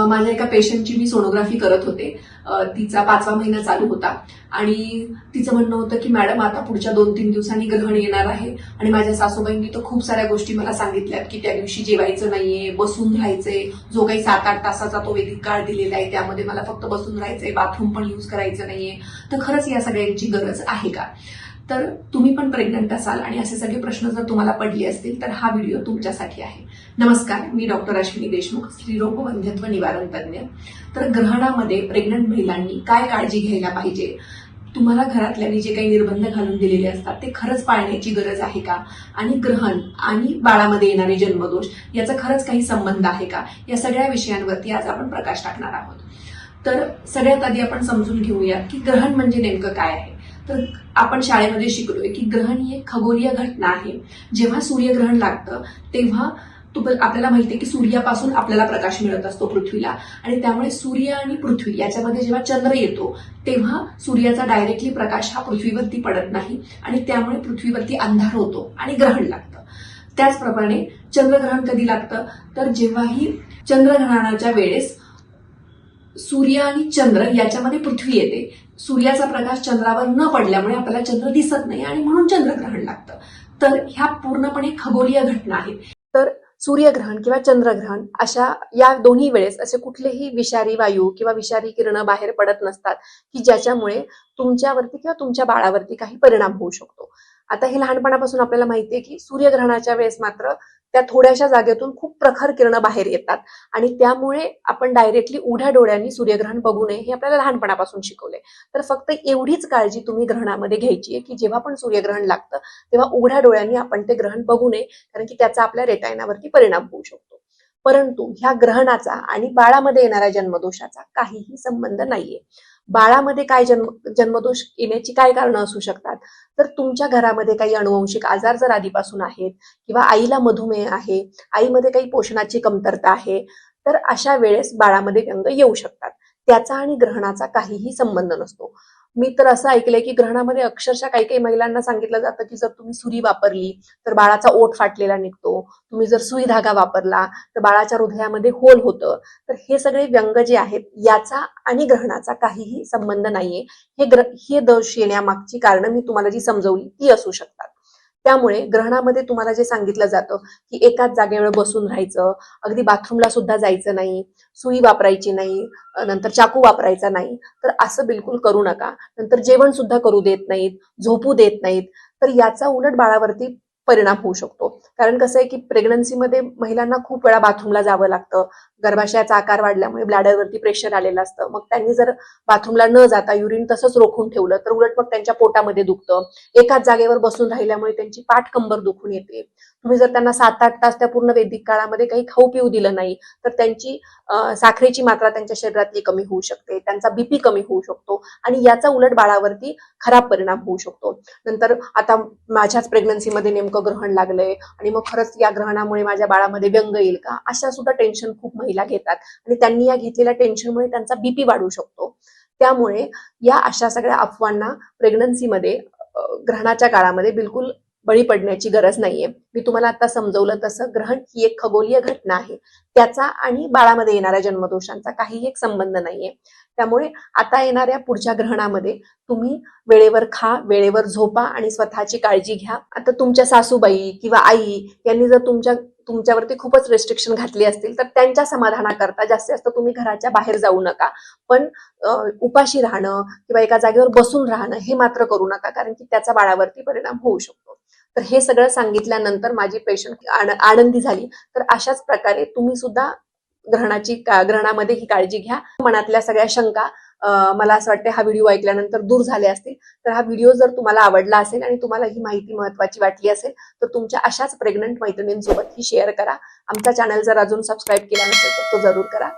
माझ्या एका पेशंटची मी सोनोग्राफी करत होते. तिचा 5वा महिना चालू होता आणि तिचं म्हणणं होतं की मॅडम आता पुढच्या 2-3 दिवसांनी ग्रहण येणार आहे आणि माझ्या सासूबाईंनी तर खूप साऱ्या गोष्टी मला सांगितल्यात की त्या दिवशी जेवायचं नाहीये, बसून राहायचंय. जो काही 7-8 तासाचा तो वैदिक काळ दिलेला आहे त्यामध्ये मला फक्त बसून राहायचंय, बाथरूम पण यूज करायचं नाहीये. तर खरंच या सगळ्यांची गरज आहे का? तर तुम्ही पण प्रेग्नंट असाल आणि असे सगळे प्रश्न जर तुम्हाला पडले असतील तर हा व्हिडिओ तुमच्यासाठी आहे. नमस्कार, मी डॉक्टर अश्विनी देशमुख, स्त्रीरोग व वंध्यत्व निवारण तज्ञ. तर ग्रहणामध्ये प्रेग्नंट महिलांनी काय काळजी घ्यायला पाहिजे, तुम्हाला घरातल्यांनी जे काही निर्बंध घालून दिलेले असतात ते खरंच पाळण्याची गरज आहे का, आणि ग्रहण आणि बाळामध्ये येणारे जन्मदोष याचा खरंच काही संबंध आहे का, या सगळ्या विषयांवरती आज आपण प्रकाश टाकणार आहोत. तर सगळ्यात आधी आपण समजून घेऊया की ग्रहण म्हणजे नेमकं काय आहे. तर आपण शाळेमध्ये शिकलोय की ग्रहण ही एक खगोलीय घटना आहे. जेव्हा सूर्यग्रहण लागतं तेव्हा आपल्याला माहिती आहे की सूर्यापासून आपल्याला प्रकाश मिळत असतो पृथ्वीला, आणि त्यामुळे सूर्य आणि पृथ्वी याच्यामध्ये जेव्हा चंद्र येतो तेव्हा सूर्याचा डायरेक्टली प्रकाश हा पृथ्वीवरती पडत नाही आणि त्यामुळे पृथ्वीवरती अंधार होतो आणि ग्रहण लागतं. त्याचप्रमाणे चंद्रग्रहण कधी लागतं, तर जेव्हाही चंद्रग्रहणाच्या वेळेस सूर्य आणि चंद्र याच्यामध्ये पृथ्वी येते. सूर्याचा प्रकाश चंद्रावर न पडल्यामुळे आपल्याला चंद्र दिसत नाही आणि म्हणून चंद्रग्रहण लागतं. तर ह्या पूर्णपणे खगोलीय घटना आहेत. तर सूर्यग्रहण किंवा चंद्रग्रहण अशा या दोन्ही वेळेस असे कुठलेही विषारी वायू किंवा विषारी किरण बाहेर पडत नसतात की ज्याच्यामुळे तुमच्यावरती किंवा तुमच्या बाळावरती काही परिणाम होऊ शकतो. आता हे लहानपणापासून आपल्याला माहिती आहे की सूर्यग्रहणाच्या वेळेस मात्र त्या थोड्याशा जागेतून खूप प्रखर किरणं बाहेर येतात आणि त्यामुळे आपण डायरेक्टली उघड्या डोळ्यांनी सूर्यग्रहण बघू नये हे आपल्याला लहानपणापासून शिकवले. तर फक्त एवढीच काळजी तुम्ही ग्रहणामध्ये घ्यायची आहे की जेव्हा पण सूर्यग्रहण लागतं तेव्हा उघड्या डोळ्यांनी आपण ते ग्रहण बघू नये, कारण की त्याचा आपल्या रेटायनावरती परिणाम होऊ शकतो. परंतु ह्या ग्रहणाचा आणि बाळामध्ये येणाऱ्या जन्मदोषाचा काहीही संबंध नाहीये. बाळामध्ये काय जन्मदोष येण्याची काय कारणं असू शकतात, तर तुमच्या घरामध्ये काही अनुवंशिक आजार जर आधीपासून आहेत किंवा आईला मधुमेह आहे, आईमध्ये काही पोषणाची कमतरता आहे, तर अशा वेळेस बाळामध्ये व्यंग येऊ शकतात. त्याचा आणि ग्रहणाचा काहीही संबंध नसतो. मी तर असं ऐकलंय की ग्रहणामध्ये अक्षरशः काही काही महिलांना सांगितलं जातं की जर तुम्ही सुरी वापरली तर बाळाचा ओठ फाटलेला निघतो, तुम्ही जर सुई धागा वापरला तर बाळाच्या हृदयामध्ये होल होतं. तर हे सगळे व्यंग जे आहेत याचा आणि ग्रहणाचा काहीही संबंध नाहीये. हे दोष येण्यामागची कारणं मी तुम्हाला जी समजवली ती असू शकतात. त्यामुळे ग्रहणामध्ये तुम्हाला जे सांगितलं जातं की एकाच जागेवर बसून राहायचं, अगदी बाथरूमला सुद्धा जायचं नाही, सुई वापरायची नाही, नंतर चाकू वापरायचा नाही, तर असं बिलकुल करू नका. नंतर जेवण सुद्धा करू देत नाहीत, झोपू देत नाहीत. तर याचा उलट बाळावरती परिणाम होऊ शकतो. कारण कसं आहे की प्रेग्नन्सीमध्ये महिलांना खूप वेळा बाथरूमला जावं लागतं. गर्भाशयाचा आकार वाढल्यामुळे ब्लॅडरवरती प्रेशर आलेलं असतं. मग त्यांनी जर बाथरूमला न जाता युरिन तसंच रोखून ठेवलं तर उलट मग त्यांच्या पोटामध्ये दुखतं. एकाच जागेवर बसून राहिल्यामुळे त्यांची पाठ कंबर दुखून येते. तुम्ही जर त्यांना 7-8 तास त्या पूर्ण वैदिक काळामध्ये काही खाऊ पिऊ दिलं नाही तर त्यांची साखरेची मात्रा त्यांच्या शरीरातली कमी होऊ शकते, त्यांचा बीपी कमी होऊ शकतो आणि याचा उलट बाळावरती खराब परिणाम होऊ शकतो. नंतर आता माझ्याच प्रेग्नन्सीमध्ये नेमकं ग्रहण लागलंय आणि मग खरंच या ग्रहणामुळे माझ्या बाळामध्ये व्यंग येईल का, अशा सुद्धा टेन्शन खूप महिला घेतात आणि त्यांनी या घेतलेल्या टेन्शनमुळे त्यांचा बीपी वाढू शकतो. त्यामुळे या अशा सगळ्या अफवांना प्रेग्नन्सीमध्ये ग्रहणाच्या काळामध्ये बिलकुल बळी पडण्याची गरज नाहीये. मी तुम्हाला आता समजवलं तसं ग्रहण ही एक खगोलीय घटना आहे. त्याचा आणि बाळामध्ये येणाऱ्या जन्मदोषांचा काहीही एक संबंध नाहीये. त्यामुळे आता येणाऱ्या पुढच्या ग्रहणामध्ये तुम्ही वेळेवर खा, वेळेवर झोपा आणि स्वतःची काळजी घ्या. आता तुमच्या सासूबाई किंवा आई यांनी जर तुमच्यावरती खूपच रेस्ट्रिक्शन घातली असतील तर त्यांच्या समाधानाकरता जास्तीत जास्त तुम्ही घराच्या बाहेर जाऊ नका. पण उपाशी राहणं किंवा एका जागेवर बसून राहणं हे मात्र करू नका, कारण की त्याचा बाळावरती परिणाम होऊ शकतो. तर हे सगळं सांगितल्यानंतर माझी पेशंट आनंदी झाली. तर अशाच प्रकारे तुम्ही सुद्धा ग्रहणामध्ये ही काळजी घ्या. मनातल्या सगळ्या शंका मला असं वाटतं हा व्हिडिओ ऐकल्यानंतर दूर झाले असतील. तर हा व्हिडिओ जर तुम्हाला आवडला असेल आणि तुम्हाला ही माहिती महत्त्वाची वाटली असेल तर तुमच्या अशाच प्रेग्नंट मैत्रिणींसोबत ही शेअर करा. आमचा चॅनल जर अजून सबस्क्राईब केला नसेल तर तो जरूर करा.